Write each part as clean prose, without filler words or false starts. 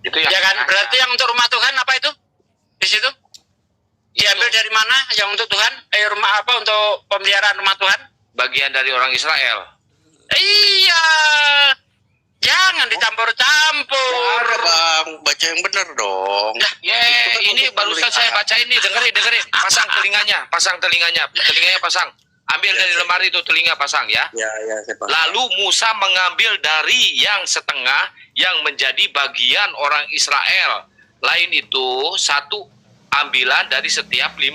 Itu yang ya kan? Berarti yang untuk rumah Tuhan apa itu? Di situ? Diambil dari mana yang untuk Tuhan? Rumah apa untuk pemeliharaan rumah Tuhan? bagian dari orang Israel. Iya. Jangan dicampur-campur. Ada bang, baca yang benar dong. Ini barusan saya baca ini, dengerin. Pasang telinganya, telinganya pasang. Ambil dari lemari itu telinga pasang ya. Ya, saya paham. Lalu Musa mengambil dari yang setengah yang menjadi bagian orang Israel. Lain itu satu ambilan dari setiap 50,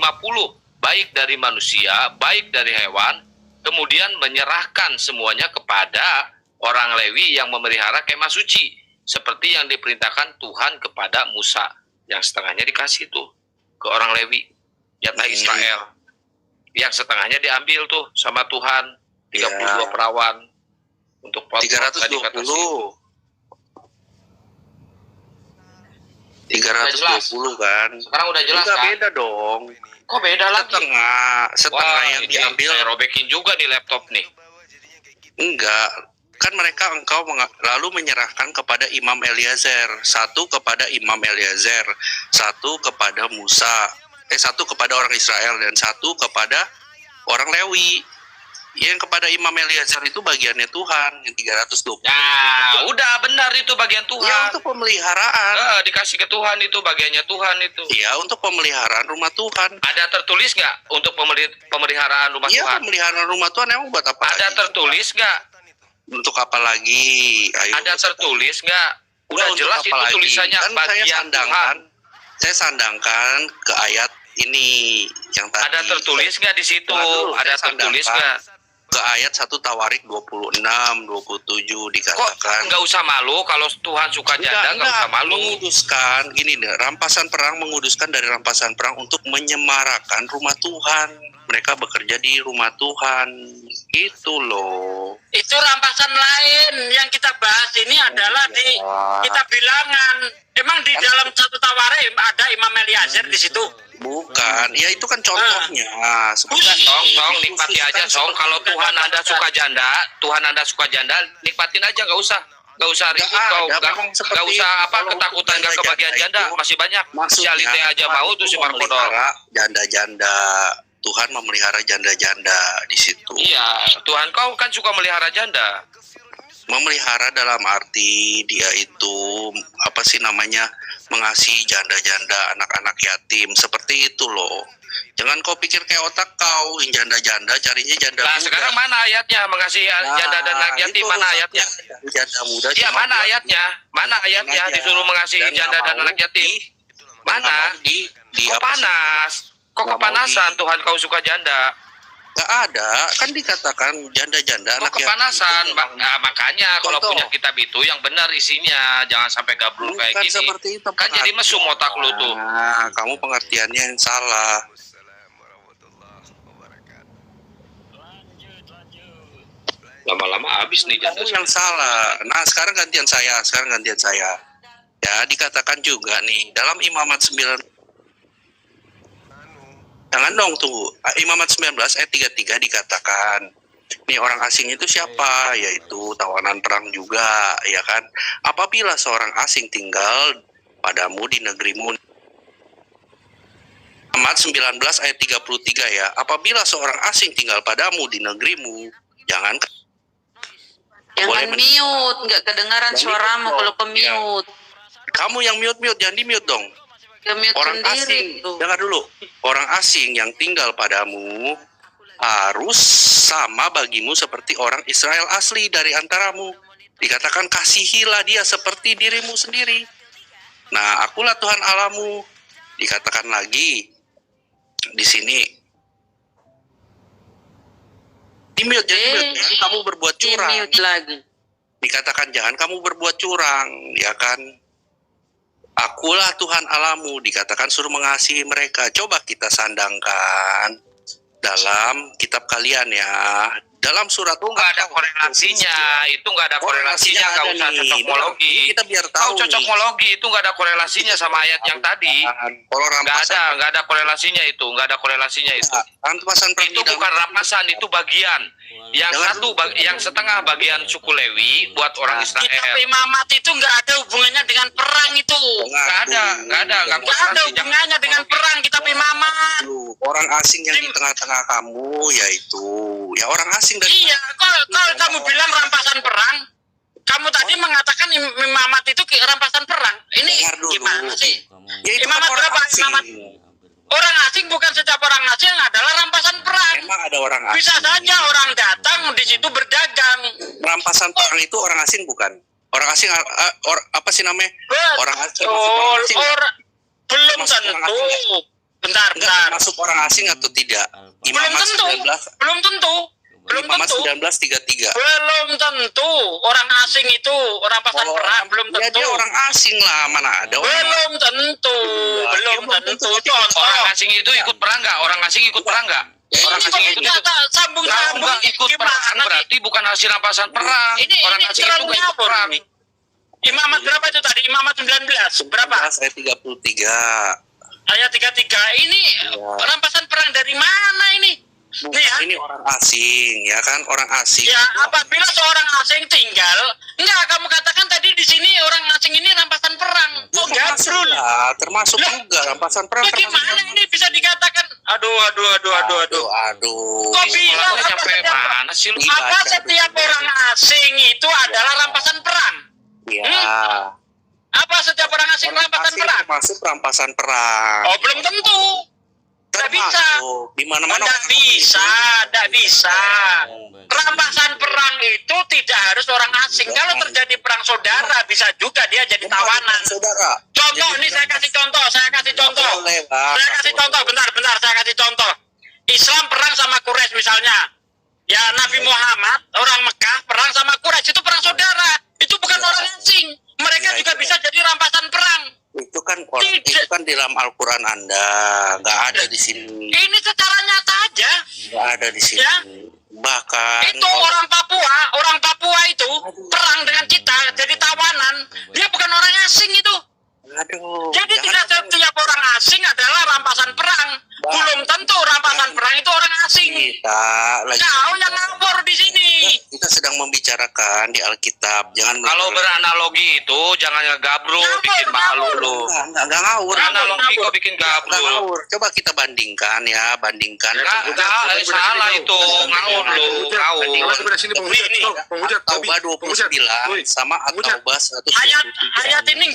baik dari manusia, baik dari hewan. Kemudian menyerahkan semuanya kepada orang Lewi yang memelihara kemah suci, seperti yang diperintahkan Tuhan kepada Musa. Yang setengahnya dikasih tuh ke orang Lewi, jatah Israel. Yang setengahnya diambil tuh sama Tuhan, 32 perawan untuk 320. 320 kan. Sekarang udah jelas Enggak, kan? beda dong. Kok beda lagi? Setengah yang ini diambil. saya robekin juga di laptop nih. Enggak, kan engkau lalu menyerahkan kepada Imam Eliezer, satu kepada Imam Eliezer, satu kepada Musa, satu kepada orang Israel dan satu kepada orang Lewi. Yang kepada Imam Eliezer itu bagiannya Tuhan, yang 320. Nah, udah benar itu bagian Tuhan. Ya untuk pemeliharaan. Dikasih ke Tuhan itu, bagiannya Tuhan itu. Ya untuk pemeliharaan rumah Tuhan. Ada tertulis nggak untuk pemeliharaan rumah Tuhan? Iya, pemeliharaan rumah Tuhan emang buat apa? Ada tertulis nggak? Untuk apa lagi? Ayo, ada tertulis nggak? Udah jelas itu lagi? tulisannya Kan bagian Tuhan. Saya sandangkan ke ayat ini yang tadi. Ada tertulis nggak di situ? Ada tertulis nggak? Ke ayat 1 Tawarik 26, 27 dikatakan. Kok nggak usah malu kalau Tuhan suka janda, nggak usah malu. Menguduskan, gini deh, rampasan perang menguduskan dari rampasan perang untuk menyemarakan rumah Tuhan. Mereka bekerja di rumah Tuhan. Itu loh. Itu rampasan lain. Yang kita bahas ini adalah di kitab Bilangan. Emang di dalam 1 Tawarik ada Imam Eliezer di situ? Bukan, ya itu kan contohnya. Udah, Song, nikmati aja, Song. Kalau Tuhan Anda suka janda, nikmatin aja, nggak usah ribut, nggak usah ketakutan nggak kebagian janda, masih banyak. Sialite aja mau tuh si Markodol. Janda-janda, Tuhan memelihara janda-janda di situ. Iya, Tuhan kau kan suka melihara janda. Memelihara dalam arti dia itu mengasihi janda-janda, anak-anak yatim, seperti itu loh. Jangan kau pikir kayak otak kau, janda-janda carinya janda muda. Sekarang mana ayatnya mengasihi janda dan anak yatim? Mana ayatnya? Janda muda. Iya, mana ayatnya? Mana ayatnya disuruh mengasihi janda dan anak yatim? Mana? Kok panas? Kok kepanasan Tuhan kau suka janda? Gak ada, kan dikatakan janda-janda anak kepanasan. Makanya kalau punya kitab itu yang benar isinya, jangan sampai gabrul kayak gini. Seperti itu, kan jadi mesum otak lu tuh. Nah, kamu pengertiannya yang salah. Lama-lama habis nih janda. Kamu yang salah. Nah, sekarang gantian saya. Ya, dikatakan juga nih dalam Imamat 9. Jangan dong, tunggu. Imamat 19 ayat 33 dikatakan, nih orang asing itu siapa? Yaitu tawanan perang juga, ya kan? Apabila seorang asing tinggal padamu di negerimu. Imamat 19 ayat 33 ya. Apabila seorang asing tinggal padamu di negerimu, jangan mute, nggak kedengaran suaramu kalau ke-mute. Kamu yang mute, jangan di-mute dong. Orang asing, dengar dulu. Orang asing yang tinggal padamu harus sama bagimu seperti orang Israel asli dari antaramu. Dikatakan kasihilah dia seperti dirimu sendiri. Nah, akulah Tuhan Allahmu. Dikatakan lagi di sini. Di-mute, jangan kamu berbuat curang. Lagi. Dikatakan jangan kamu berbuat curang, ya kan? Akulah Tuhan Allahmu, dikatakan suruh mengasihi mereka. Coba kita sandangkan dalam kitab kalian ya. Dalam surat itu nggak ada korelasinya, nggak usah cocokmologi. Kita biar tahu. Cocokmologi itu nggak ada korelasinya sama ayat yang tadi. Nggak ada korelasinya itu, Itu bukan rampasan, itu bagian. Yang setengah bagian suku Lewi buat orang Israel. Kitab Imamat itu nggak ada hubungannya dengan perang itu. nggak Nggak ada hubungannya dengan perang kitab imamat. Orang asing yang di tengah-tengah kamu yaitu ya orang asing dari Iya, kalau kamu bilang rampasan perang, kamu tadi mengatakan imamat itu rampasan perang. Ini Dengar dulu. gimana sih? Ya, itu Imamat kan orang berapa asing. imamat? Orang asing bukan setiap orang asing adalah rampasan perang. Emang ada orang asing. Bisa saja orang datang di situ berdagang. Rampasan perang itu orang asing bukan? Orang asing apa sih namanya? Orang asing. Belum Masuk orang tentu. asing Bentar. masuk orang asing atau tidak? Belum Imamat tentu. 19 Belum tentu. Belum Imamat tentu. 1933. Belum tentu orang asing itu rampasan perang. Belum Ya tentu. dia orang asing lah, mana ada orang Belum tentu. Belum tentu. Contoh. Orang asing itu ikut perang nggak? Orang asing ikut perang nggak? Orang asing itu sambung kalau nggak ikut perang berarti bukan hasil rampasan perang. Orang asing itu nggak ikut perang. Imamat berapa itu tadi? Imamat 19. Berapa? Ayat 33. Ayat 33. Ini rampasan perang dari mana ini? Bukan, Nih ya. ini orang asing, ya kan? Orang asing. Ya, apabila seorang asing tinggal, enggak kamu katakan tadi di sini orang asing ini rampasan perang. Oh, gabrul. Termasuk juga rampasan perang. Bagaimana ini bisa dikatakan? Aduh. Kok bisa? Sampai mana sih lu? Apa setiap orang asing itu adalah rampasan perang? Ya. Apa setiap orang asing rampasan perang? Termasuk rampasan perang. Oh, belum tentu. Tidak bisa. Di mana-mana. Tidak bisa. Rampasan perang itu tidak harus orang asing. Kalau terjadi perang saudara, bisa juga dia jadi tawanan. Saudara. Contoh, ini saya kasih contoh. Boleh, Bang. Saya kasih contoh, bentar, saya kasih contoh. Islam perang sama Quraisy misalnya. Ya, Nabi Muhammad, orang Mekah, perang sama Quraisy. Itu perang saudara. Itu bukan orang asing. Mereka juga bisa jadi rampasan perang. Itu kan di dalam Al-Quran Anda, nggak ada di sini. Ini secara nyata aja. Nggak ada di sini. Ya. Bahkan Itu orang Papua itu perang dengan kita, jadi tawanan. Dia bukan orang asing itu. Aduh. Jadi jangan- tidak setiap orang asing adalah rampasan perang. Belum tentu rampasan perang itu orang asing. Kita lagi. Kau yang ngawur di sini. Kita sedang membicarakan di Alkitab. Jangan Kalau beranalogi itu jangan ngegabrul, bikin malu lu. nggak ngawur. Analogi kok bikin Nggak gabrul. ngawur. Coba kita bandingkan ya, bandingkan. Salah itu, ngawur lu, ngawur. Taubah 29 sama At-Taubah 100. Ayat ini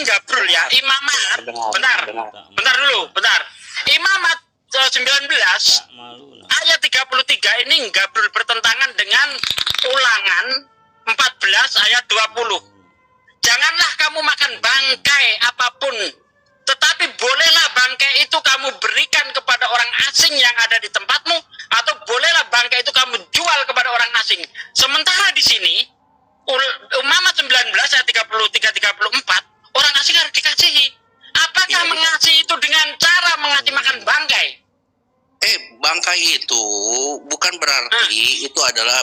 gabrul ya. Imamat. Bentar. Imamat 19 ayat 33 ini gabrul bertentangan dengan Ulangan 14 ayat 20. Janganlah kamu makan bangkai apapun, tetapi bolehlah bangkai itu kamu berikan kepada orang asing yang ada di tempatmu, atau bolehlah bangkai itu kamu jual kepada orang asing. Sementara di sini Umamat 19 ayat 33-34, orang asing harus dikasihi. Apakah mengasihi itu dengan cara mengasih makan bangkai? Bangkai itu bukan berarti itu adalah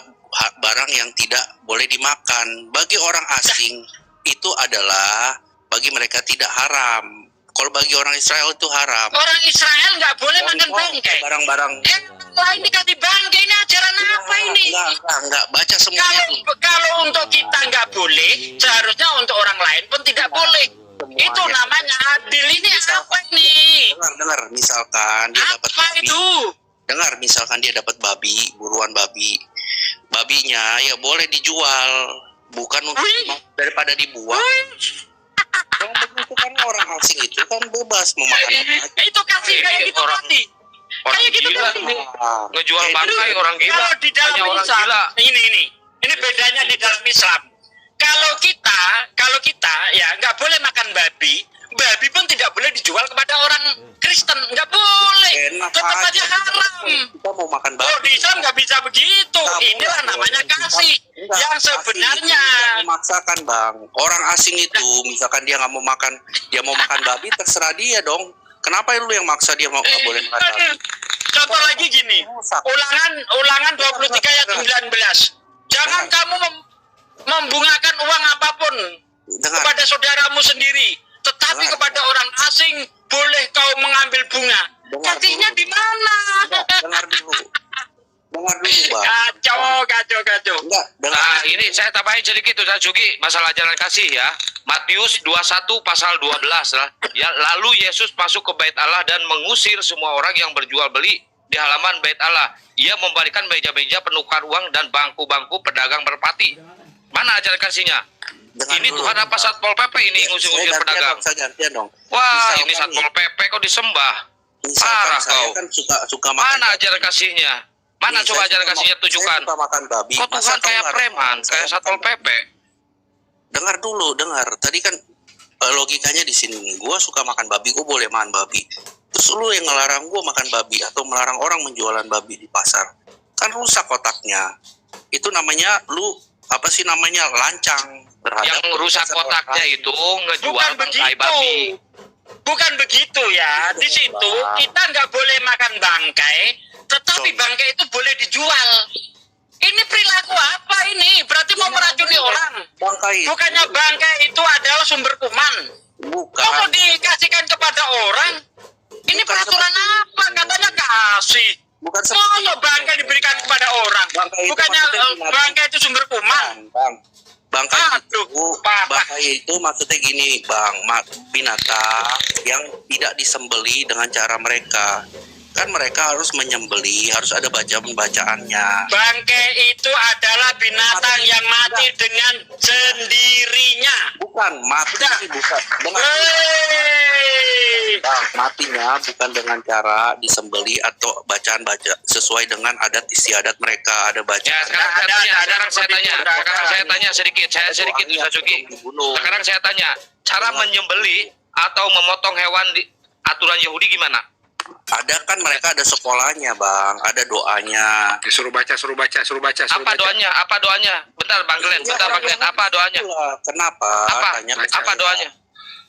barang yang tidak boleh dimakan. Bagi orang asing itu adalah, bagi mereka tidak haram. Kalau bagi orang Israel itu haram. Orang Israel nggak boleh makan bangkai. Barang-barang. Lain dikasih bangkai, ini ajaran apa ini? Enggak. Baca semuanya itu. Kalau untuk kita nggak boleh, seharusnya untuk orang lain pun tidak boleh. Itu namanya adil. Ini apa ini? Dengar. Misalkan dia dapat Apa babi. itu? Dengar, misalkan dia dapat babi, buruan babi. Babinya ya boleh dijual, bukan untuk daripada dibuang. Yang begitu kan orang asing itu kan bebas memakan apa. Itu kasih kayak gitu tadi. Orang Kayak gitu gila tadi. ini. Ngejual bangkai orang gila. Kalau di dalam Hanya orang Islam, gila. ini bedanya di dalam Islam. Kalau kita ya nggak boleh makan babi pun tidak boleh dijual kepada orang Kristen, nggak boleh. Enak Tetap aja. aja haram. Kita mau makan babi. Oh, di Islam nggak bisa begitu. Inilah namanya kasih yang sebenarnya. Memaksakan, Bang. Orang asing itu misalkan dia nggak mau makan, dia mau makan babi, terserah dia dong. Kenapa lu yang maksa dia mau nggak boleh makan babi? Contoh lagi gini, ulangan 23 ayat 19. Jangan kamu membungakan uang apapun kepada saudaramu sendiri, tetapi kepada orang asing boleh kau mengambil bunga. Kasihnya di mana? Dengar dulu. Dengar dulu, Bang. Kacau. Enggak, dengar. Nah, ini saya tambahin sedikit Ustaz Juki masalah jalan kasih ya. Matius 21 pasal 12 lah. Ya, lalu Yesus masuk ke bait Allah dan mengusir semua orang yang berjual beli di halaman bait Allah. Ia membalikan meja-meja penukar uang dan bangku-bangku pedagang merpati. Mana ajaran kasihnya? Dengar Ini dulu. Tuhan apa Satpol PP ini ngusir-ngusir pedagang? Saya gantian dong. Wah, Misalkan ini Satpol PP kok disembah? Misalkan Parah saya kau. kan suka makan Mana babi. ajaran kasihnya? Mana Nih, coba saya ajaran suka kasihnya Saya tunjukkan? suka makan babi. Kok Masa Tuhan kau kayak nggak ada preman, makan? kayak Saya Satpol makan PP? Dengar dulu, dengar. Tadi kan logikanya di sini nih. Gua suka makan babi, gua boleh makan babi. Terus lu yang ngelarang gua makan babi atau melarang orang menjualan babi di pasar. Kan rusak otaknya. Itu namanya lu apa sih namanya lancang terhadap Yang rusak kebebasan otaknya orang. itu ngejual Bukan bangkai begitu. babi. Bukan begitu ya. Di situ kita nggak boleh makan bangkai, tetapi bangkai itu boleh dijual. Ini perilaku apa ini? Berarti mau meracuni orang. Bangkai. Bukannya bangkai itu adalah sumber kuman. Bukan. Kok mau dikasihkan kepada orang? Ini Bukan peraturan seperti apa? Katanya kasih. Bukan seperti Mau bangkai diberikan kepada orang? Bangkai itu Bukannya maksudnya binatang. bangkai itu sumber kuman? Bang. Bangkai Aduh, itu, parah. bangkai itu maksudnya gini, Bang, binatang yang tidak disembeli dengan cara mereka. Kan mereka harus menyembeli, harus ada bacaannya. Bangkai itu adalah binatang yang mati dengan sendirinya. Bukan mati, Udah. bukan. Dengan Hei! Bang, matinya bukan dengan cara disembeli atau bacaan sesuai dengan adat istiadat mereka. Ada Ya, bacaan. sekarang saya tanya sedikit Ustaz Juki. Dibunuh. Sekarang saya tanya, cara menyembeli atau memotong hewan di aturan Yahudi gimana? Ada kan mereka ada sekolahnya, Bang. Ada doanya. Suruh baca. Apa doanya? Bentar Bang Glenn, apa doanya? Itulah kenapa? Apa? Tanya ke Apa saya. doanya?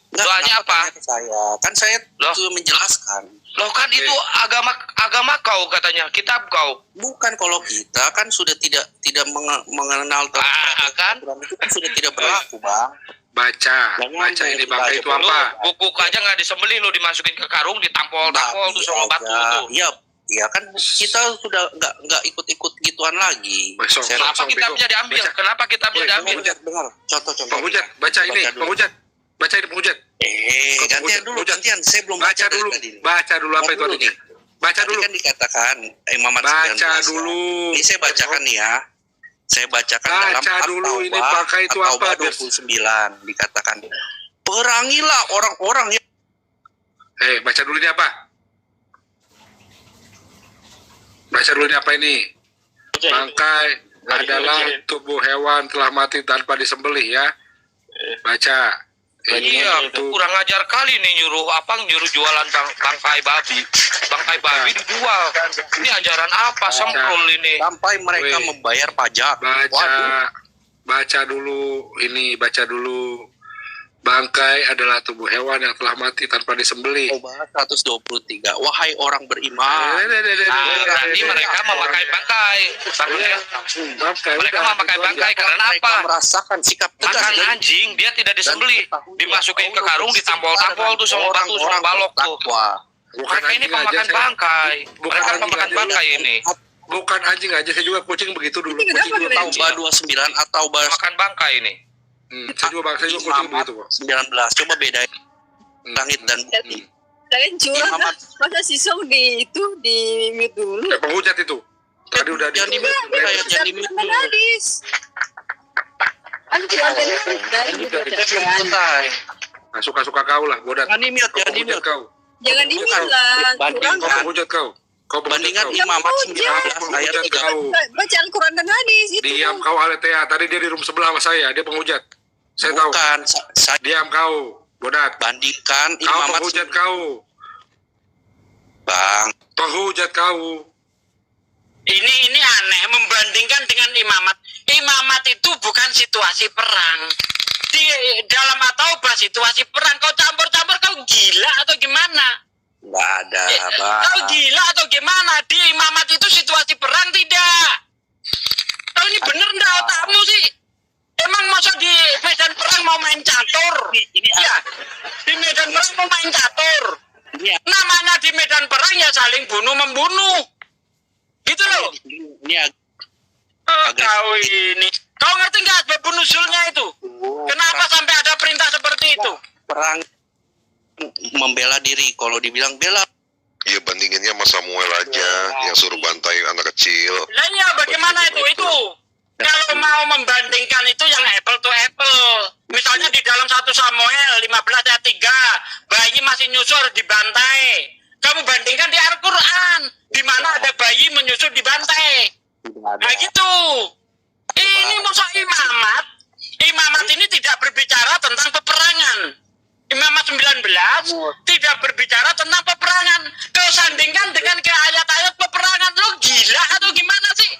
Enggak, Doanya kenapa apa? tanya ke saya? Kan saya Loh? sudah menjelaskan. Loh kan itu agama kau katanya, kitab kau. Bukan kalau kita kan sudah tidak mengenal Kan? aturan itu kan sudah tidak berlaku, Bang. Baca Jangan ini kita bangkai aja itu dulu. apa? Buku aja nggak disembelih lo dimasukin ke karung, ditampol tuh sama batu tuh. Iya, iya kan kita sudah nggak ikut-ikut gituan lagi. Besok. Saya Kenapa kitabnya diambil? Baca. Kenapa kitabnya Woi, diambil? dengar, dengar. Contoh. Penghujat, baca ini, dulu. penghujat. Baca ini penghujat. Gantian dulu, gantian. Saya belum Baca dulu. dari tadi. Baca dulu apa itu Dulu artinya. nih. Baca Tadi dulu. kan dikatakan Imamat Baca 19. dulu. Ini saya bacakan nih ya. Saya bacakan Baca dalam dulu, ini At-Taubah, bangkai itu apa, At-Taubah Des? 29 dikatakan, perangilah orang-orang yang Baca dulu ini apa? Baca dulu ini apa ini? Bangkai adalah tubuh hewan telah mati tanpa disembelih ya. Baca. Iya, Itu kurang ajar kali nih nyuruh jualan bangkai babi. Bangkai babi dijual. Ini ajaran apa semprul ini? sampai mereka Weh. membayar pajak. baca. Baca dulu ini, baca dulu. Bangkai adalah tubuh hewan yang telah mati tanpa disembelih. Taubah 123. Wahai orang beriman. Berarti mereka memakai bangkai. Mereka memakai bangkai karena Mereka apa? merasakan sikap tegas Makan dan- anjing dia tidak disembelih, dimasukin ke karung, ditampol-tampol tuh sama batu sama orang-orang balok tuh. bertakwa. Mereka ini pemakan bangkai. Mereka pemakan bangkai ini. Bukan anjing aja, saya juga kucing begitu dulu. Ini kenapa Kucing dulu kalian- tahu. Taubah 29 atau Taubah Pemakan bangkai ini. Saya juga kucing begitu kok. 19. Coba bedain langit dan bumi. Kalian curang kan? Imamat. Masa si Song di mute dulu. Penghujat itu. Tadi udah Jangan di mute, kayak jangan di mute dulu. Hadis. Anu keluarganya dari Kita belum selesai. Nah, suka-suka kau lah, bodat. Jangan di mute, Kau jangan di penghujat mute. kau. Jangan di mute lah. Curang Kau kan? penghujat kau. Kau penghujat Bandingan kau. Imamat Yang 19 ayat penghujat 3. kau. Baca Al-Quran dan hadis itu. Diam kau Aletea. Tadi dia di room sebelah sama saya. Dia penghujat. Saya tahu. Bukan, saya Diam kau, bodat. bandingkan Kau Imamat penghujat kau. Bang. Penghujat kau. Ini aneh membandingkan dengan imamat. Imamat itu bukan situasi perang. Di dalam At-Taubah situasi perang. Kau campur-campur, kau gila atau gimana? Nggak ada, Bang. Kau gila atau gimana? Di imamat itu situasi perang tidak? Kau ini bener enggak otakmu sih? Emang masa di medan perang mau main catur? Ya, di medan perang mau main catur. Ini Namanya di medan perang ya saling bunuh-membunuh. Gitu loh. Ini Kau ini. Kau ngerti nggak asbab nuzulnya itu? Kenapa sampai ada perintah seperti itu? perang membela diri. Kalau dibilang bela, Iya, bandinginnya sama Samuel aja yang suruh bantai anak kecil. Lah iya, bagaimana itu? Itu kalau mau membandingkan itu yang apple to apple. Misalnya di dalam 1 Samuel 15 ayat 3, bayi masih nyusur dibantai. Kamu bandingkan di Al-Quran, di mana ada bayi menyusur dibantai. Nah gitu. Ini musuh imamat. Imamat ini tidak berbicara tentang peperangan. Imamat 19 tidak berbicara tentang peperangan. Kau sandingkan dengan ke ayat-ayat peperangan. Lo gila atau gimana sih?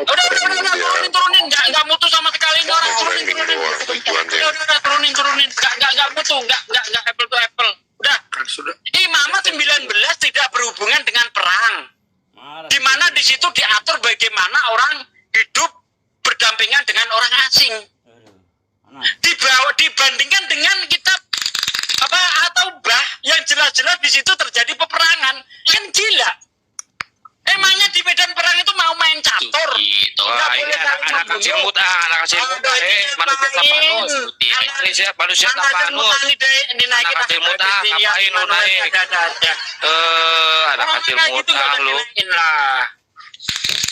Udah, turunin. Nggak mutu sama sekali ini orang. Turunin. Nggak mutu. Nggak apple to apple. Udah. Imamat 19 tidak berhubungan dengan perang. Di mana di situ diatur bagaimana orang hidup berdampingan dengan orang asing. Dibandingkan dengan kitab apa atau yang jelas-jelas di situ terjadi peperangan. Kan gila. Emangnya di medan perang itu mau main catur? Gitu. Ini anak kecil muda, manusia tapanus. Manusia tapanus. Anak kecil muda, ngapain lu naik? Anak kecil muda lu.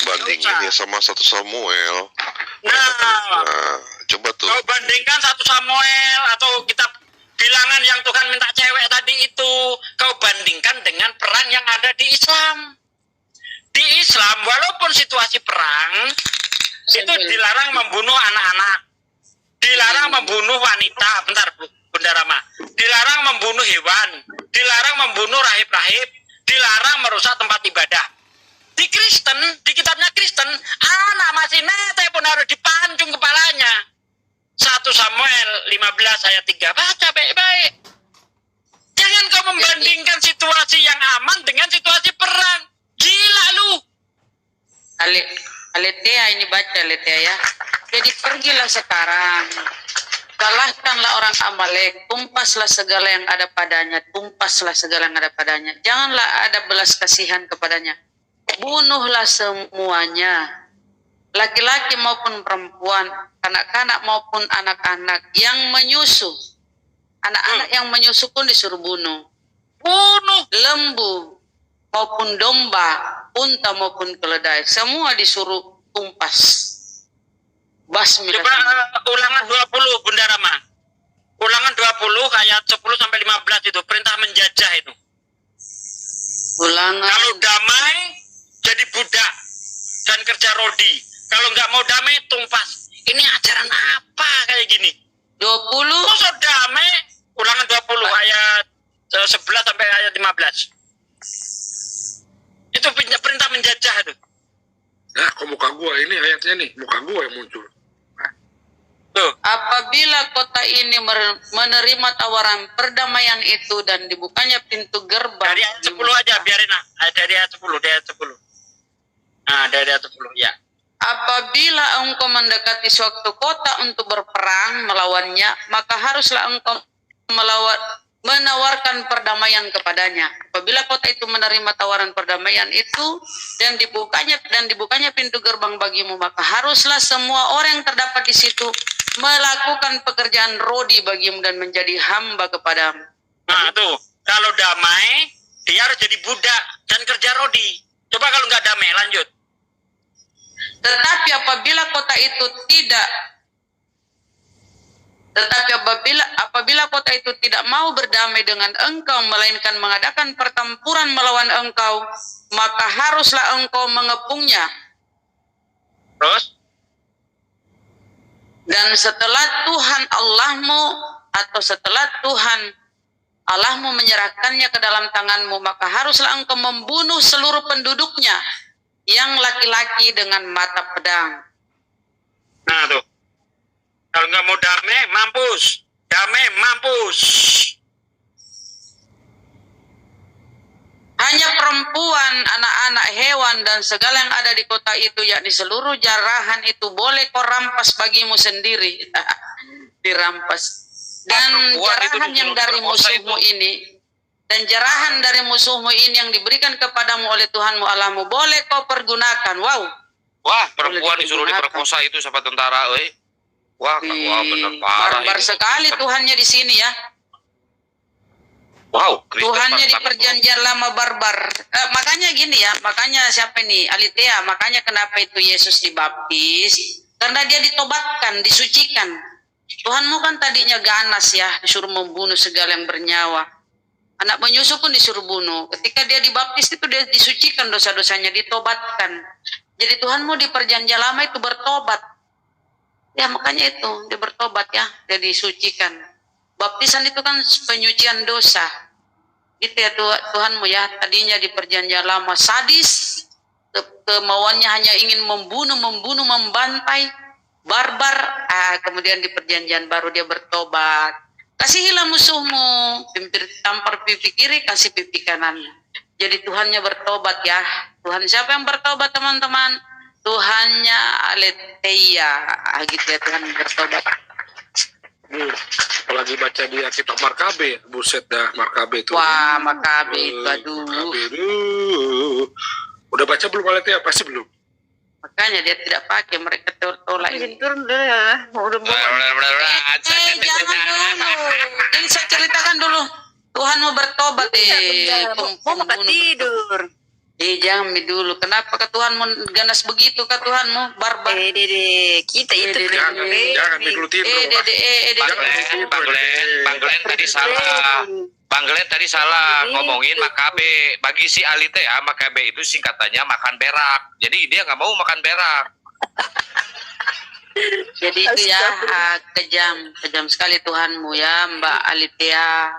Bandingin ya sama 1 Samuel. Nah, Coba tuh. kau bandingkan 1 Samuel atau kitab bilangan yang Tuhan minta cewek tadi itu, kau bandingkan dengan perang yang ada di Islam. Di Islam, walaupun situasi perang, itu dilarang membunuh anak-anak, dilarang membunuh wanita, bentar Bunda Rama, dilarang membunuh hewan, dilarang membunuh rahib-rahib, dilarang merusak tempat ibadah. Di Kristen, di kitabnya Kristen, anak masih netek pun harus dipancung kepalanya. 1 Samuel 15 ayat 3, baca baik-baik. Jangan kau membandingkan situasi yang aman dengan situasi perang. Gila lu. Aletea ini baca Aletea ya. Jadi pergilah sekarang, kalahkanlah orang Amalek, tumpaslah segala yang ada padanya, Janganlah ada belas kasihan kepadanya. Bunuhlah semuanya, laki-laki maupun perempuan, kanak-kanak maupun anak-anak yang menyusu. Anak-anak yang menyusu pun disuruh bunuh. Lembu maupun domba, unta maupun keledai, semua disuruh tumpas. Basmi. Coba ulangan 20 Bunda Rama. Ulangan 20 ayat 10 sampai 15 itu perintah menjajah itu. Ulangan. Kalau damai jadi budak dan kerja rodi. Kalau nggak mau damai tumpas. Ini ajaran apa kayak gini? 20. Masa damai? Ulangan 20 ayat 11 sampai ayat 15. Itu perintah menjajah itu. Nah, kok muka gua ini ayatnya nih, muka gua yang muncul. Tuh. Apabila kota ini menerima tawaran perdamaian itu dan dibukanya pintu gerbang. Dari ayat 10 aja, biarin lah. Dari ayat 10, Nah, dari ayat 10, ya. Apabila engkau mendekati suatu kota untuk berperang melawannya, maka haruslah engkau menawarkan perdamaian kepadanya. Apabila kota itu menerima tawaran perdamaian itu dan dibukanya pintu gerbang bagimu, maka haruslah semua orang yang terdapat di situ melakukan pekerjaan rodi bagimu dan menjadi hamba kepadamu. Nah tuh, kalau damai dia harus jadi budak dan kerja rodi. Coba kalau nggak damai, lanjut. Tetapi apabila kota itu tidak mau berdamai dengan engkau, melainkan mengadakan pertempuran melawan engkau, maka haruslah engkau mengepungnya. Terus? Dan setelah Tuhan Allahmu menyerahkannya ke dalam tanganmu, maka haruslah engkau membunuh seluruh penduduknya yang laki-laki dengan mata pedang. Nah tuh, kalau nggak mau damai, mampus. Hanya perempuan, anak-anak, hewan, dan segala yang ada di kota itu, yakni seluruh jarahan itu, boleh kau rampas bagimu sendiri. Dirampas. Dan jarahan yang dari musuhmu ini, dan jarahan dari musuhmu ini yang diberikan kepadamu oleh Tuhanmu Allahmu boleh kau pergunakan. Wow. Wah, perempuan disuruh diperkosa itu sama tentara, Wah, benar parah. Barbar sekali Tuhannya di sini ya. Wow, Kristen Tuhannya di banget. perjanjian lama barbar. Makanya gini ya, makanya siapa nih? Alitea, makanya kenapa itu Yesus dibaptis? Karena dia ditobatkan, disucikan. Tuhanmu kan tadinya ganas ya, disuruh membunuh segala yang bernyawa. Anak penyusu pun disuruh bunuh. Ketika dia dibaptis itu dia disucikan dosa-dosanya, ditobatkan. Jadi Tuhanmu di perjanjian lama itu bertobat. Ya makanya itu, dia bertobat ya, dia disucikan. Baptisan itu kan penyucian dosa. Gitu ya Tuhanmu ya, tadinya di perjanjian lama sadis, kemauannya hanya ingin membunuh, membantai, barbar. Kemudian di perjanjian baru dia bertobat. Kasihilah musuhmu, tampar pipi kiri, kasih pipi kanan. Jadi Tuhannya bertobat ya. Tuhan siapa yang bertobat teman-teman? Tuhannya Aletheia. Gitu ya, Tuhan bertobat. Apalagi baca di kitab Markabe, buset dah Markabe itu. Wah, Makabe itu, aduh. Markabe, aduh. Udah baca belum Aletheia? Pasti belum. Makanya dia tidak pakai, mereka tolak ini. Turun dulu ya. Udah Jangan dulu. Ini saya ceritakan dulu. Tuhan mau bertobat mau makan tidur. Jangan dulu. Kenapa ke Tuhan mau ganas begitu ke Tuhanmu? Barbar. Dede, kita itu Jangan dulu tidur. Bang Glenn tadi salah. Bang Glenn tadi salah ngomongin Makabe. Bagi si Aletheia, Makabe itu singkatannya makan berak. Jadi dia nggak mau makan berak. Jadi itu ya kejam sekali Tuhanmu ya Mbak Aletheia.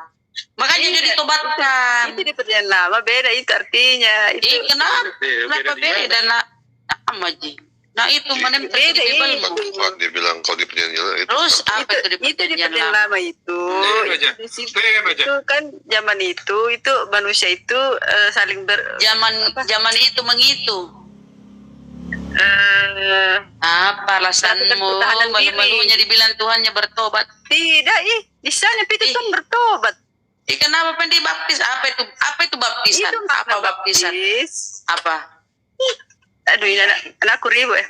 Makanya dia ditobatkan. Itu di perjanjian lama beda itu artinya. Itu Kenapa beda nak? Sama Ji. Nah itu mana yang beda Bible Kalau dia bilang kalau di perjanjian itu Terus apa itu di itu di perjanjian perjanjian lama? lama itu. aja. Di situ Diam aja. itu kan zaman itu manusia itu saling Zaman itu mengitu. Apa alasanmu? Pertahanan diri. Malu-malunya dibilang Tuhannya bertobat. tidak di sana itu kan bertobat. Kenapa pengen dibaptis? Apa itu baptisan? Itu Apa baptisan? Apa? Aduh ini anakku ribu ya.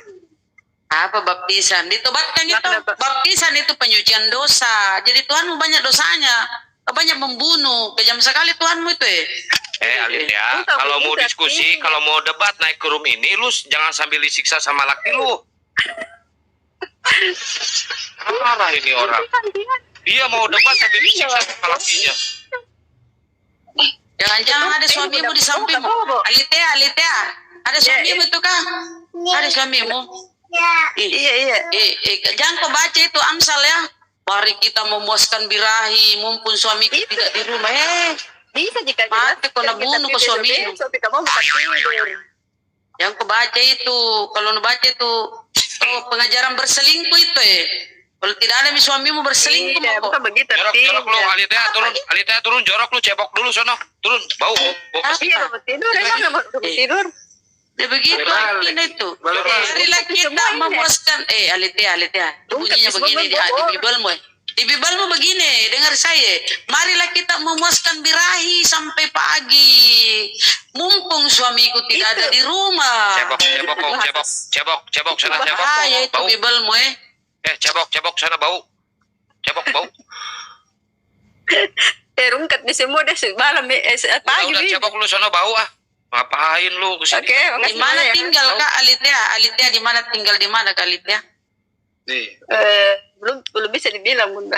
Apa baptisan? Ditobatkan itu. Kenapa? Baptisan itu penyucian dosa. Jadi Tuhanmu banyak dosanya. Banyak membunuh. Kejam sekali Tuhanmu itu Aletheia, Tahu kalau mau begitu diskusi, artinya. kalau mau debat naik ke room ini, lu jangan sambil disiksa sama laki lu. Parah ini orang. Dia mau debat sambil disiksa sama lakinya. Jangan-jangan ada suamimu di sampingmu. Aletheia. Ada suamimu itu kah? Ada suamimu? Iya. Jangan kau baca itu Amsal ya. Mari kita memuaskan birahi, mumpun suami tidak di rumah. Bisa jika mati kau nabunuh ke suamimu. Kita mau makan tidur. Yang kau baca itu, kalau kau baca itu, pengajaran berselingkuh itu Kalau tidak ada suamimu berselingkuh, Iya, bukan begitu. Jorok lu, Aletheia turun, jorok lu, cebok dulu sono. Turun, bau. Iya, mau tidur, emang mau tidur. Ya begitu artinya itu. Marilah kita memuaskan. Aletheia. Bunyinya begini di Biblemu. Di Biblemu begini, dengar saya. Marilah kita memuaskan birahi sampai pagi. Mumpung suamiku tidak ada di rumah. Cebok sana, cebok. Bahaya itu Bau. Biblemu Cebok sana, bau. Cebok, bau. Rungkat di semua deh malam pagi. Udah cebok lu sana, bau ah. Ngapain lu kesini? Oke, Di mana tinggal Kak Aletheia? Aletheia di mana tinggal di mana Kak Aletheia? Nih, belum bisa dibilang Bunda.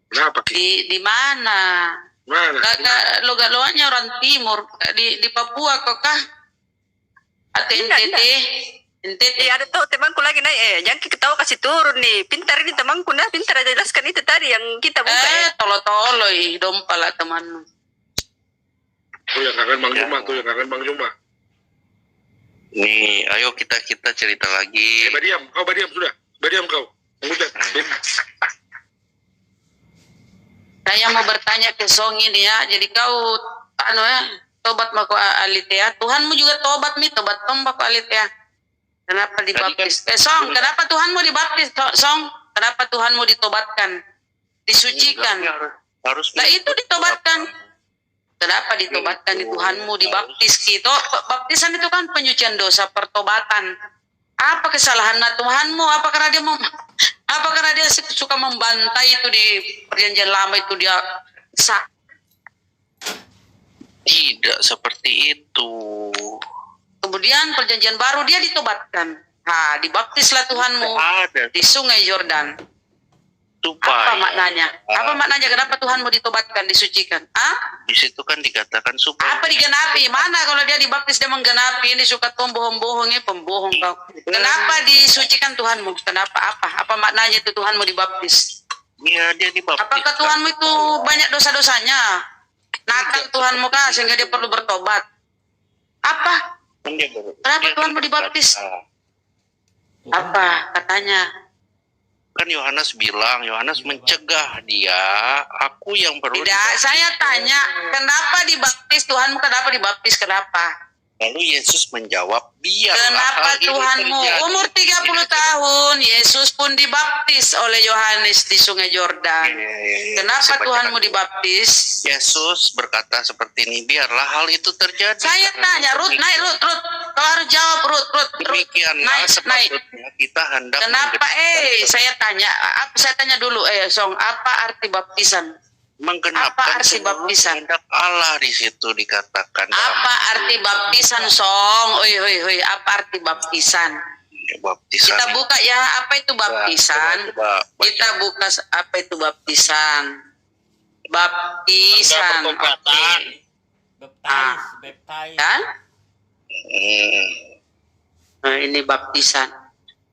kenapa Ki? Di mana? Mana? Kakak logat-logatnya orang timur di Papua kok kah? Atau NTT? NTT? Ada tuh temanku lagi naik jangan ketawa kasih turun nih. Pintar ini temanku pintar jelaskan itu tadi yang kita buka Tolo-tolo dompal lah temanmu. Tuh yang kangen Bang Juma, Nih, ayo kita cerita lagi. Badiam sudah. Badiam kau. Udah. Saya mau bertanya ke Song ini ya. Jadi kau tobat mako Aletheia. Tuhanmu juga tobat tombak Aletheia. Kenapa dibaptis? Song, kenapa Tuhanmu dibaptis? Song, kenapa Tuhanmu ditobatkan? Disucikan. Harus Nah itu ditobatkan. Kenapa ditobatkan di Tuhanmu, dibaptis gitu? Baptisan itu kan penyucian dosa, pertobatan. Apa kesalahan Tuhanmu? Apa karena dia suka membantai itu di perjanjian lama itu dia Tidak seperti itu. Kemudian perjanjian baru dia ditobatkan. Dibaptislah Tuhanmu Ada di Sungai Yordan. supaya. Apa maknanya? Apa maknanya? Kenapa Tuhanmu ditobatkan, disucikan? Di situ kan dikatakan supaya. Apa digenapi? Mana kalau dia dibaptis dia menggenapi? Ini suka bohong-bohongnya, pembohong kau. Kenapa disucikan Tuhanmu? Kenapa? Apa maknanya itu Tuhanmu dibaptis? Ya, dia dibaptis. Apakah Tuhanmu itu banyak dosa-dosanya? Nakal Tuhanmu kah sehingga dia perlu bertobat? Apa? Kenapa Tuhanmu dibaptis? Apa katanya? Kan Yohanes bilang, Yohanes mencegah dia, aku yang perlu. Tidak, saya tanya, kenapa dibaptis Tuhanmu? Kenapa dibaptis? Kenapa? Lalu Yesus menjawab, biarlah Kenapa hal ini Tuhanmu terjadi. umur 30 tahun Yesus pun dibaptis oleh Yohanes di Sungai Yordan. Kenapa Tuhanmu dibaptis? Yesus berkata seperti ini, biarlah hal itu terjadi. Saya tanya, Ruth, naik Ruth. Kau harus jawab, Ruth. Demikianlah Naik. sepatutnya kita hendak Kenapa? Saya tanya dulu, Song, apa arti baptisan? menggenapkan Apa arti seluruh baptisan? kehendak Allah di situ dikatakan. Apa arti baptisan, Song? Oi, apa arti baptisan? Baptisan. Kita buka ya, apa itu baptisan? Coba baca. Kita buka apa itu baptisan. Baptisan, oke. Baptize. Kan? Hmm. Nah, ini baptisan.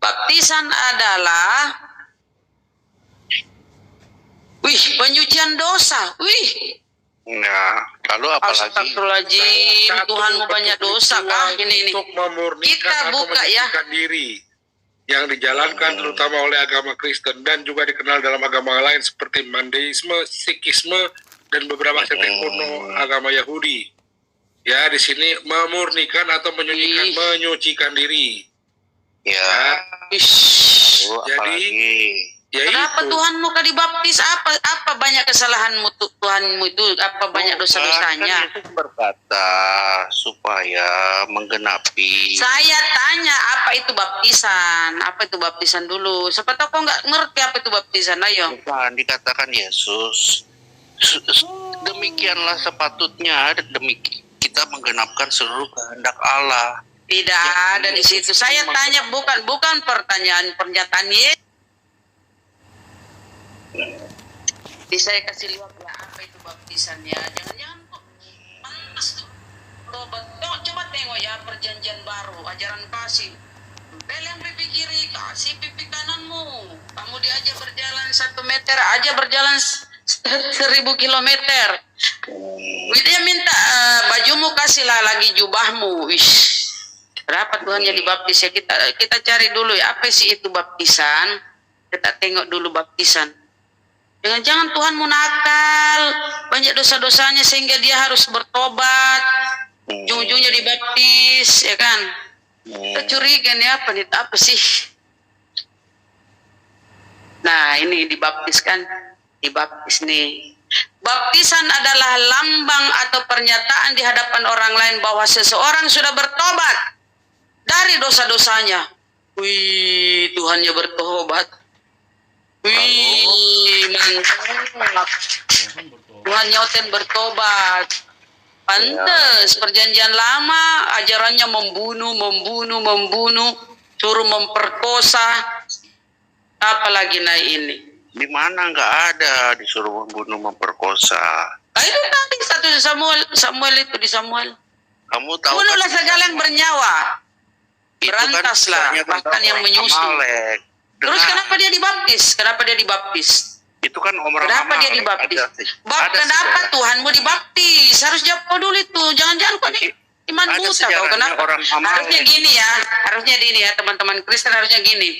Baptisan adalah penyucian dosa. Nah, lalu apa lagi? Astagfirullahaladzim, Tuhanmu banyak dosa kah? Ini. Untuk memurnikan Kita atau buka ya. menyucikan diri yang dijalankan terutama oleh agama Kristen dan juga dikenal dalam agama lain seperti Mandeisme, Sikhisme dan beberapa sekte kuno agama Yahudi. Ya, di sini memurnikan atau menyucikan diri. Ya. Ish. Lalu apa Jadi, lagi? Ya Kenapa itu. Tuhanmu kah dibaptis? Apa banyak kesalahanmu Tuhanmu itu? Apa banyak dosa-dosanya? Kan Yesus berkata supaya menggenapi. Saya tanya apa itu baptisan? Apa itu baptisan dulu? Siapa tahu kau nggak ngerti apa itu baptisan. Ayo. Bukan, dikatakan Yesus. Demikianlah sepatutnya kita menggenapkan seluruh kehendak Allah. Tidak ada di situ. Saya tanya bukan pernyataan Yesus. Saya kasih lihat ya apa itu baptisannya. Jangan-jangan kok panas tuh. Coba tengok ya perjanjian baru, ajaran kasih. Beleng pipi kiri, kasih pipi kananmu. Kamu diajak berjalan 1 meter, aja berjalan 1000 kilometer. Dia minta bajumu kasihlah lagi jubahmu. Berapa Tuhan yang dibaptis ya? Kita cari dulu ya apa sih itu baptisan. Kita tengok dulu baptisan. Jangan-jangan Tuhanmu nakal, banyak dosa-dosanya sehingga dia harus bertobat. Ujung-ujungnya dibaptis, ya kan? Kita curiga nih apa sih? Nah, ini dibaptis nih. Baptisan adalah lambang atau pernyataan di hadapan orang lain bahwa seseorang sudah bertobat dari dosa-dosanya. Tuhannya bertobat. Mantap. Tuhan nyoten bertobat. Pantes perjanjian lama ajarannya membunuh, suruh memperkosa. Apalagi naik ini. Di mana nggak ada disuruh membunuh, memperkosa. Itu tadi 1 Samuel itu di Samuel. Kamu tahu Bunuhlah segala yang bernyawa. itu kan Berantaslah kisahnya bahkan tentang yang orang menyusul. Amalek. Terus Dengar, kenapa dia dibaptis? itu kan orang Kenapa dia Amalek. dibaptis? Ada Kenapa sejarah. Tuhanmu dibaptis? Harus jawab kau dulu itu. Jangan-jangan kau nih iman Ada buta kau. sejarahnya Kenapa? orang Amalek. Harusnya gini ya teman-teman Kristen harusnya gini.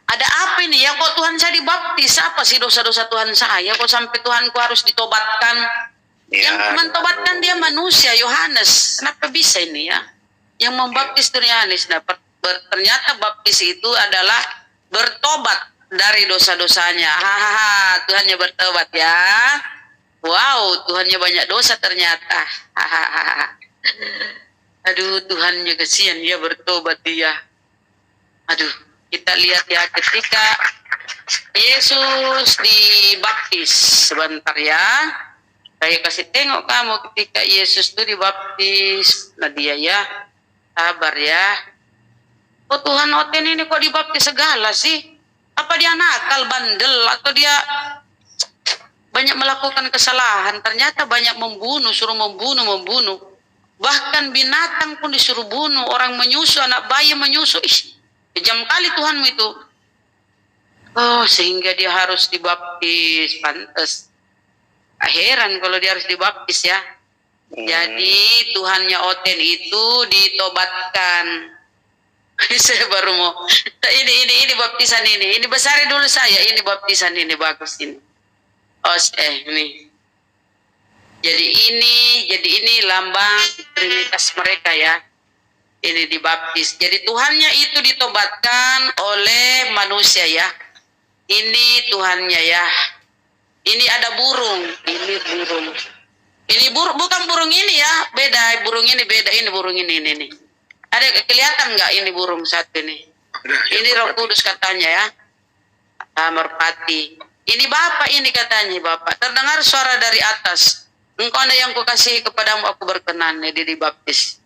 Ada apa ini ya? Kok Tuhan saya dibaptis? Apa sih dosa-dosa Tuhan saya? Kok sampai Tuhanku harus ditobatkan? Ya, Yang mentaubatkan dia manusia, Yohanes. Kenapa bisa ini ya? Yang membaptis itu Yohanes. Nah, ternyata baptis itu adalah bertobat dari dosa-dosanya. Tuhannya bertobat ya. Wow, Tuhannya banyak dosa ternyata. Aduh, Tuhannya kesian dia bertobat dia. Aduh, kita lihat ya ketika Yesus dibaptis. Sebentar ya. Saya kasih tengok kamu ketika Yesus itu dibaptis. Nadia ya. Sabar ya. Oh Tuhan Oten ini kok dibaptis segala sih? Apa dia nakal, bandel, atau dia banyak melakukan kesalahan? Ternyata banyak membunuh, suruh membunuh. Bahkan binatang pun disuruh bunuh. Orang menyusu, anak bayi menyusu. Ih, kejam kali Tuhanmu itu. Oh, sehingga dia harus dibaptis. Pantes. Heran kalau dia harus dibaptis ya. Jadi Tuhannya Oten itu ditobatkan. Saya baru mau. Ini baptisan ini. Ini besarin dulu saya. Ini baptisan ini bagus ini. Oh, ini. Jadi ini lambang trinitas mereka ya. Ini dibaptis. Jadi Tuhannya itu ditobatkan oleh manusia ya. Ini Tuhannya ya. Ini ada burung. Ini burung. Ini burung, bukan burung ini ya. Beda, burung ini beda. Ini burung ini. Ada kelihatan nggak ini burung satu ini? Ini Roh Kudus katanya ya. Merpati. Ini Bapak ini katanya Bapak. Terdengar suara dari atas. Engkau ada yang kukasihi kepadamu aku berkenan. Dia dibaptis.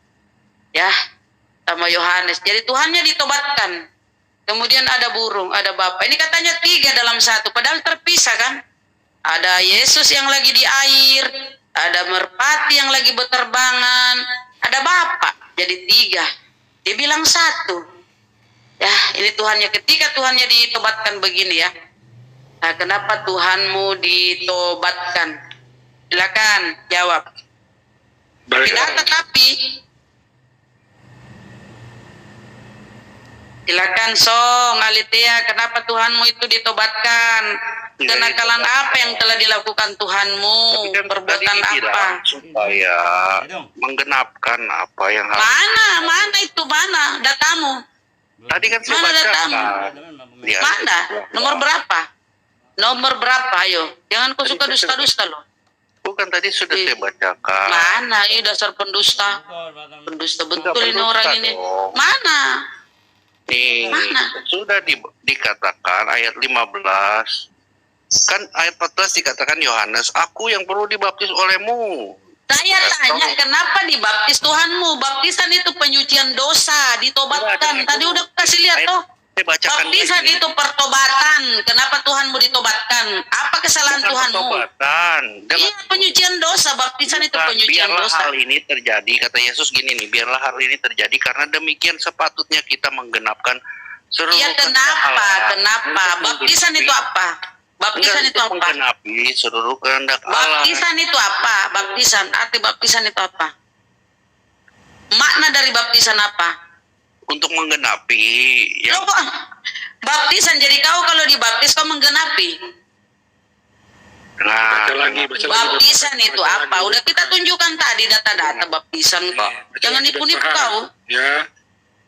Ya. Sama Yohanes. Jadi Tuhannya ditobatkan. Kemudian ada burung, ada Bapak. Ini katanya 3 dalam 1. Padahal terpisah kan? Ada Yesus yang lagi di air. Ada merpati yang lagi berterbangan. Ada Bapak. Jadi 3. Dia bilang 1. Ya, ini Tuhannya. Ketika Tuhannya ditobatkan begini ya. Nah, kenapa Tuhanmu ditobatkan? Silakan jawab. Tidak tetapi. Silakan Song Alitia, kenapa Tuhanmu itu ditobatkan? Kenakalan apa yang telah dilakukan Tuhanmu? Kan Perbuatan apa? Supaya menggenapkan apa yang harus. Mana itu mana datamu? Tadi kan saya Mana bacakan. datamu? Ya. Mana? Nomor berapa? Nomor berapa? Ayo, jangan kau suka dusta-dusta loh. Bukan tadi sudah saya bacakan. Mana? Ini dasar pendusta. Pendusta betul ini pendusta orang ini. dong. Mana? Nih, Mana? sudah dikatakan ayat 15. Kan ayat 14 dikatakan Yohanes, aku yang perlu dibaptis olehmu. Saya tanya kenapa dibaptis Tuhanmu? Baptisan itu penyucian dosa, ditobatkan. Tadi udah kasih lihat toh. Saya bacakan Baptisan lagi. itu pertobatan. Kenapa Tuhanmu ditobatkan? Apa kesalahan Bukan Tuhanmu? pertobatan. Iya, penyucian dosa. Baptisan itu penyucian Biarlah dosa. hal ini terjadi, kata Yesus gini nih, biarlah hal ini terjadi karena demikian sepatutnya kita menggenapkan seluruh Iya, kehendak kenapa? Allah. Kenapa? Untuk Baptisan itu apa? Baptisan itu apa? Menggenapi seluruh kehendak Allah. Baptisan itu apa? Baptisan, arti baptisan itu apa? Makna dari baptisan apa? Untuk menggenapi yang Loh, kok baptisan, jadi kau kalau dibaptis kau menggenapi. nah, Baca lagi. Baptisan itu Baca apa? lagi. Udah kita tunjukkan tadi data-data baptisan kok. Jangan Kita nipu-nipu paham, kau. Ya.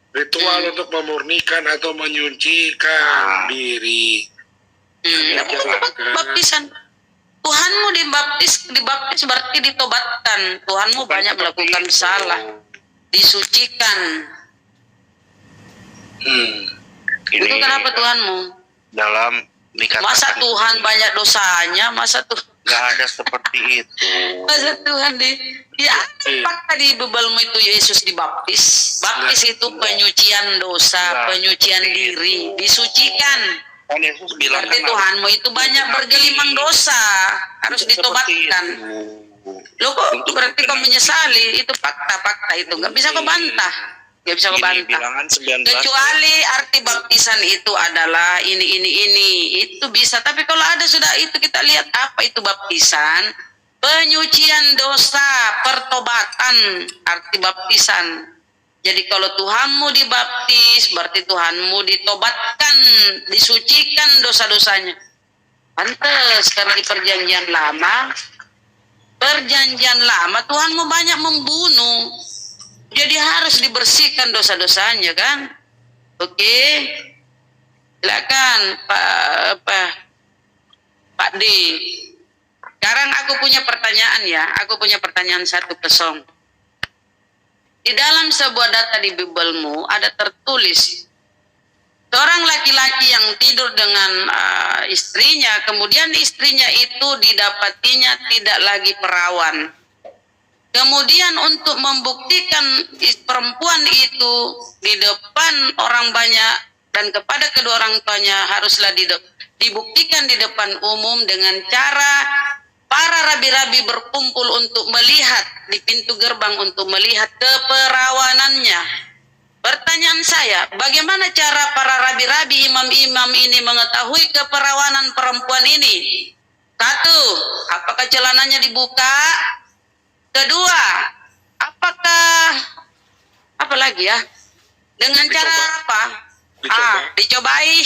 Ritual untuk memurnikan atau menyucikan diri. Baptisan. Tuhanmu dibaptis berarti ditobatkan. Tuhanmu banyak melakukan salah. Disucikan. ini Itu kenapa Tuhanmu? dalam dikatakan Masa Tuhan banyak dosanya? Masa Tuhan? nggak ada seperti itu. Masa Tuhan ya fakta di Bibelmu itu Yesus dibaptis. Baptis itu penyucian dosa, penyucian diri, disucikan. Kan Yesus bilang Berarti Tuhanmu itu banyak bergelimang dosa, harus ditobatkan. Loh kok berarti kau menyesali? Itu fakta-fakta itu nggak bisa kau bantah. Nggak bisa kau bantah. Bilangan 19. Kecuali arti baptisan itu adalah ini itu bisa. Tapi kalau ada sudah itu kita lihat apa itu baptisan, penyucian dosa, pertobatan, arti baptisan. Jadi kalau Tuhanmu dibaptis berarti Tuhanmu ditobatkan, disucikan dosa-dosanya. Pantes karena di perjanjian lama Tuhanmu banyak membunuh. Jadi harus dibersihkan dosa-dosanya kan? Oke. Silakan Pak D. Sekarang aku punya pertanyaan ya. Aku punya pertanyaan satu ke Song. Di dalam sebuah data di Biblemu ada tertulis seorang laki-laki yang tidur dengan istrinya, kemudian istrinya itu didapatinya tidak lagi perawan. Kemudian untuk membuktikan perempuan itu di depan orang banyak dan kepada kedua orang tuanya haruslah dibuktikan di depan umum dengan cara para rabi-rabi berkumpul untuk melihat di pintu gerbang untuk melihat keperawanannya. Pertanyaan saya, bagaimana cara para rabi-rabi imam-imam ini mengetahui keperawanan perempuan ini? Satu, apakah celananya dibuka? Kedua, apakah apa lagi ya? Dengan cara apa? Dicobai.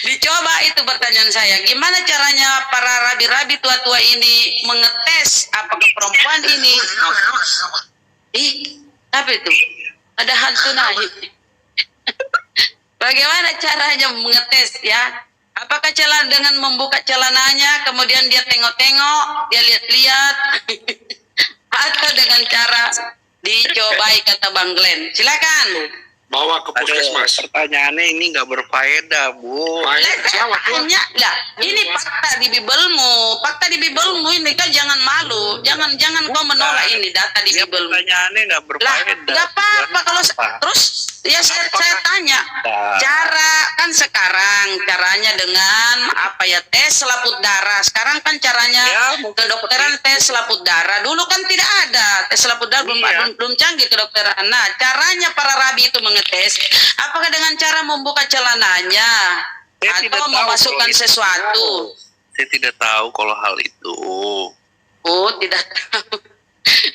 Dicoba itu pertanyaan saya. Gimana caranya para rabi-rabi tua-tua ini mengetes apakah perempuan ini? Apa itu? Ada hantu naik. Bagaimana caranya mengetes ya? Apakah dengan membuka celananya, kemudian dia tengok-tengok, dia lihat-lihat, atau dengan cara dicobai kata Bang Glenn? Silakan. Bawa ke puskesmas. Pertanyaannya ini nggak berfaedah, Bu. Tanya lah, ini fakta di Biblemu. Fakta di Biblemu ini kan jangan malu. Jangan kau menolak ini data di Biblemu. Pertanyaannya nggak Lah, berfaedah. nggak apa-apa kalau terus ya saya tanya. Cara kan sekarang caranya dengan apa ya, tes selaput darah. Sekarang kan caranya kedokteran tes selaput darah. Dulu kan tidak ada tes selaput darah, belum canggih kedokteran. Nah, caranya para rabi itu mengetes apakah dengan cara membuka celananya atau memasukkan sesuatu. Saya tidak tahu kalau hal itu. Oh, tidak tahu.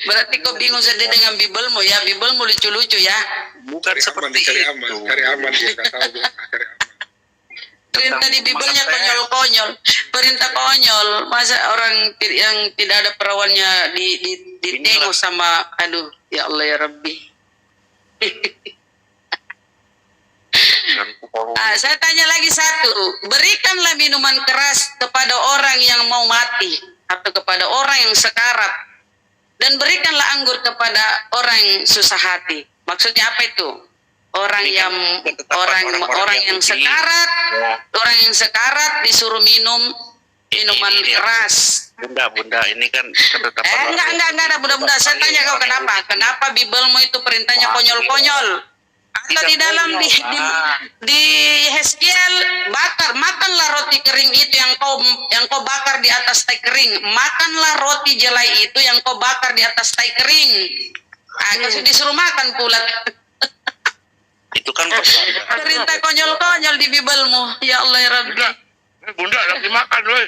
Berarti kau bingung sedih dengan Biblemu ya. Biblemu lucu-lucu ya. Bukan seperti cari itu. aman, cari aman dia nggak tahu dia cari aman. Perintah di Bibelnya konyol-konyol. Perintah konyol. Masa orang yang tidak ada perawannya ditengok sama, aduh, ya Allah ya Rabbi. Saya tanya lagi satu, berikanlah minuman keras kepada orang yang mau mati atau kepada orang yang sekarat, dan berikanlah anggur kepada orang yang susah hati. Maksudnya apa itu? Orang yang sekarat, orang yang sekarat disuruh minum minuman keras. Bunda, ini kan ketetapan. Enggak, bunda. Saya tanya kau kenapa Biblemu itu perintahnya konyol-konyol? Atau di dalam di Hezkiel, makanlah roti kering itu yang kau bakar di atas teh kering. Makanlah roti jelai itu yang kau bakar di atas teh kering. Kau disuruh makan pula. Itu kan perintah konyol-konyol di Biblemu. Ya Allah ya Rabbi. Bunda lagi makan loh.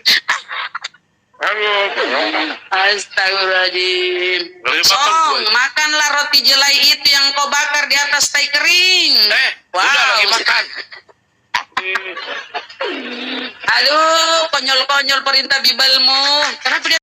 Astagfirullahaladzim. Makanlah roti jelai itu yang kau bakar di atas teh kering. Wow. Lagi makan. Aduh, konyol-konyol perintah Biblemu. Kenapa dia